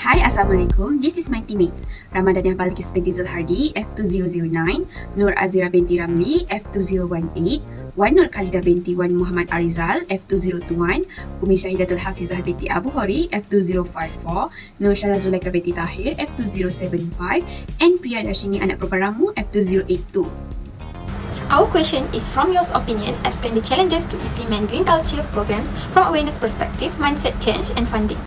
Hi, Assalamualaikum. This is my teammates. Ramadania Balkis binti Zulhardi, F2009, Nur Azira binti Ramli, F2018, Wan Nur Khalida binti Wan Muhammad Arizal, F2021, Umi Syahidatul Hafizah binti Abu Hori, F2054, Nur Syazah Zulaika binti Tahir, F2075, and Priya Darshini anak Proparamu, F2082. Our question is from your opinion, explain the challenges to implement green culture programs from awareness perspective, mindset change and funding.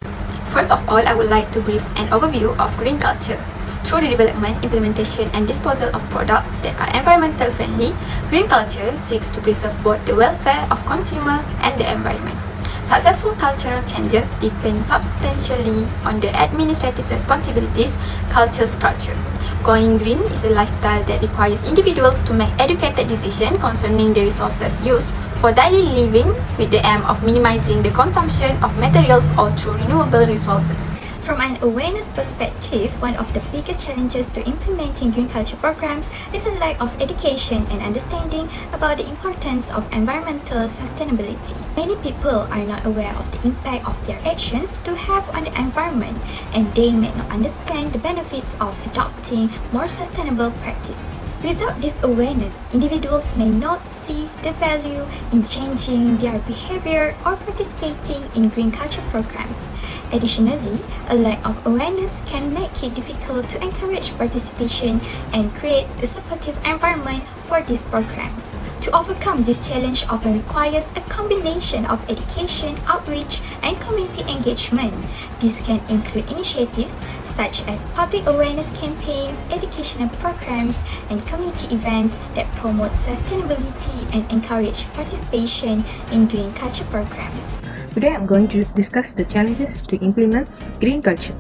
First of all, I would like to brief an overview of green culture. Through the development, implementation and disposal of products that are environmental friendly, green culture seeks to preserve both the welfare of consumer and the environment. Successful cultural changes depend substantially on the administrative responsibilities culture structure. Going green is a lifestyle that requires individuals to make educated decisions concerning the resources used for daily living with the aim of minimizing the consumption of materials or through renewable resources. From an awareness perspective, one of the biggest challenges to implementing green culture programs is a lack of education and understanding about the importance of environmental sustainability. Many people are not aware of the impact of their actions to have on the environment, and they may not understand the benefits of adopting more sustainable practice. Without this awareness, individuals may not see the value in changing their behavior or participating in green culture programs. Additionally, a lack of awareness can make it difficult to encourage participation and create a supportive environment for these programs. To overcome this challenge often requires a combination of education, outreach, and community engagement. This can include initiatives such as public awareness campaigns, educational programs, and community events that promote sustainability and encourage participation in green culture programs. Today I'm going to discuss the challenges to implement green culture.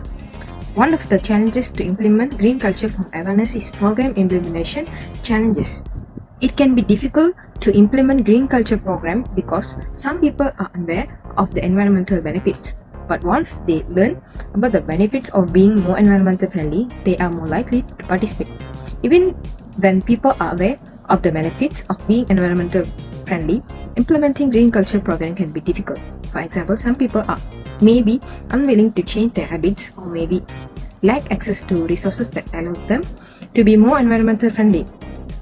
One of the challenges to implement green culture from awareness is program implementation challenges. It can be difficult to implement green culture program because some people are unaware of the environmental benefits. But once they learn about the benefits of being more environmental friendly, they are more likely to participate. Even when people are aware of the benefits of being environmental friendly, implementing green culture program can be difficult. For example, some people are maybe unwilling to change their habits or maybe lack access to resources that allow them to be more environmental friendly.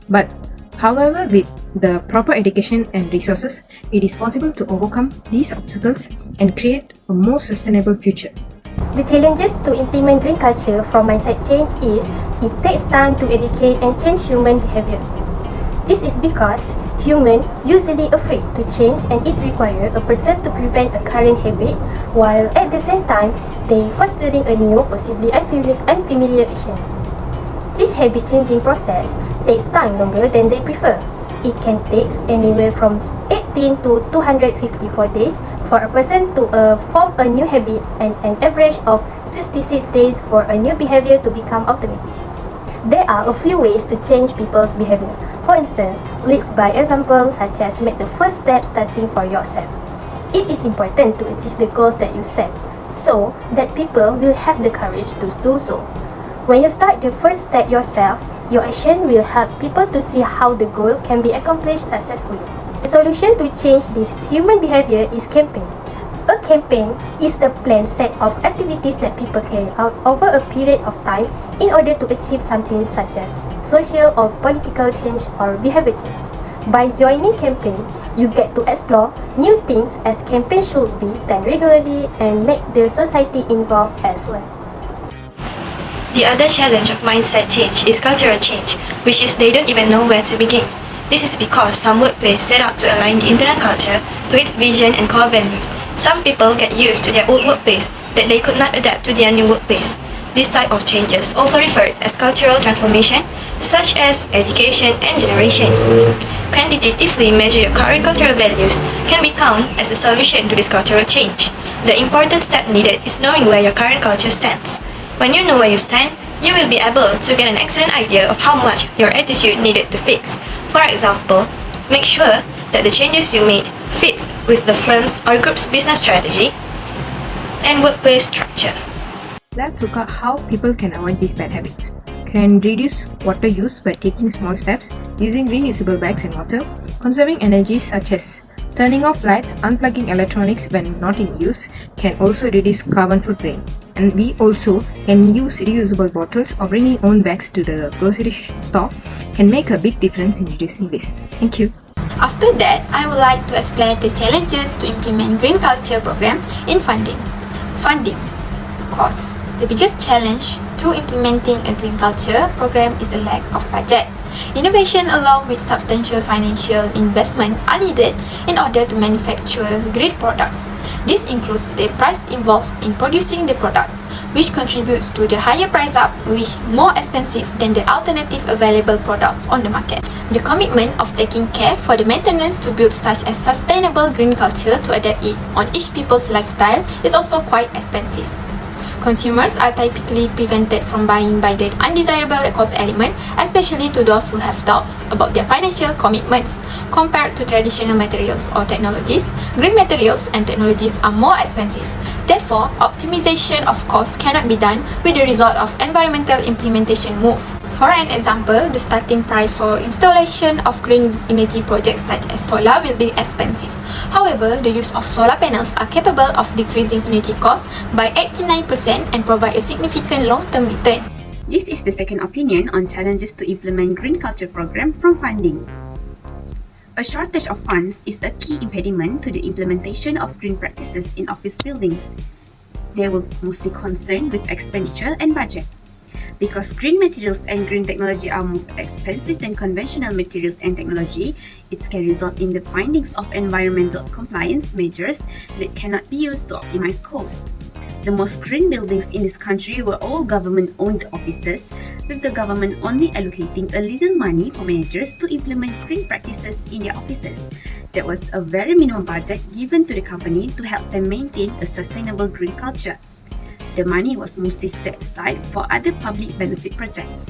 But however, with the proper education and resources, it is possible to overcome these obstacles and create a more sustainable future. The challenges to implement green culture from mindset change is it takes time to educate and change human behavior. This is because humans usually afraid to change and it requires a person to prevent a current habit while at the same time they fostering a new, possibly unfamiliar action. This habit changing process takes time longer than they prefer. It can take anywhere from 18 to 254 days for a person to form a new habit and an average of 66 days for a new behavior to become automatic. There are a few ways to change people's behavior. For instance, lead by example such as make the first step starting for yourself. It is important to achieve the goals that you set so that people will have the courage to do so. When you start the first step yourself, your action will help people to see how the goal can be accomplished successfully. The solution to change this human behavior is campaign. A campaign is a planned set of activities that people carry out over a period of time in order to achieve something such as social or political change or behavior change. By joining campaign, you get to explore new things as campaign should be done regularly and make the society involved as well. The other challenge of mindset change is cultural change, which is they don't even know where to begin. This is because some workplace set out to align the internal culture to its vision and core values. Some people get used to their old workplace that they could not adapt to their new workplace. This type of changes, also referred as cultural transformation, such as education and generation. Quantitatively measure your current cultural values can be counted as the solution to this cultural change. The important step needed is knowing where your current culture stands. When you know where you stand, you will be able to get an excellent idea of how much your attitude needed to fix. For example, make sure that the changes you made fit with the firm's or group's business strategy and workplace structure. Let's look at how people can avoid these bad habits. Can reduce water use by taking small steps, using reusable bags and water, conserving energy such as turning off lights, unplugging electronics when not in use can also reduce carbon footprint. And we also can use reusable bottles or bringing own bags to the grocery store can make a big difference in reducing waste. Thank you. After that, I would like to explain the challenges to implement green culture program in funding. Funding. Cost. The biggest challenge to implementing a green culture program is a lack of budget. Innovation along with substantial financial investment are needed in order to manufacture green products. This includes the price involved in producing the products, which contributes to the higher price up, which more expensive than the alternative available products on the market. The commitment of taking care for the maintenance to build such a sustainable green culture to adapt it on each people's lifestyle is also quite expensive. Consumers are typically prevented from buying by the undesirable cost element, especially to those who have doubts about their financial commitments. Compared to traditional materials or technologies, green materials and technologies are more expensive. Therefore, optimization of costs cannot be done with the result of environmental implementation move. For an example, the starting price for installation of green energy projects such as solar will be expensive. However, the use of solar panels are capable of decreasing energy costs by 89% and provide a significant long-term return. This is the second opinion on challenges to implement green culture program from funding. A shortage of funds is a key impediment to the implementation of green practices in office buildings. They were mostly concerned with expenditure and budget. Because green materials and green technology are more expensive than conventional materials and technology, it can result in the findings of environmental compliance measures that cannot be used to optimize cost. The most green buildings in this country were all government-owned offices, with the government only allocating a little money for managers to implement green practices in their offices. There was a very minimum budget given to the company to help them maintain a sustainable green culture. The money was mostly set aside for other public benefit projects.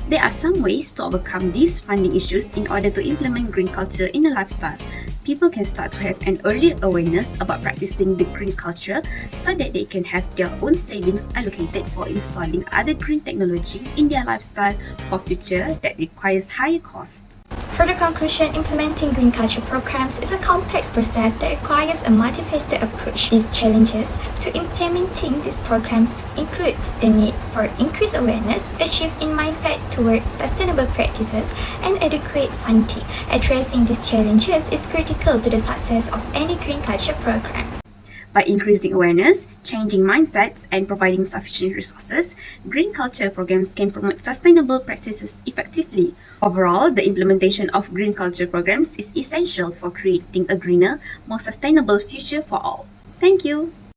There are some ways to overcome these funding issues in order to implement green culture in a lifestyle. People can start to have an early awareness about practicing the green culture so that they can have their own savings allocated for installing other green technology in their lifestyle for future that requires higher cost. For the conclusion, implementing green culture programs is a complex process that requires a multifaceted approach. These challenges to implementing these programs include the need for increased awareness, a shift in mindset towards sustainable practices, and adequate funding. Addressing these challenges is critical to the success of any green culture program. By increasing awareness, changing mindsets, and providing sufficient resources, green culture programs can promote sustainable practices effectively. Overall, the implementation of green culture programs is essential for creating a greener, more sustainable future for all. Thank you.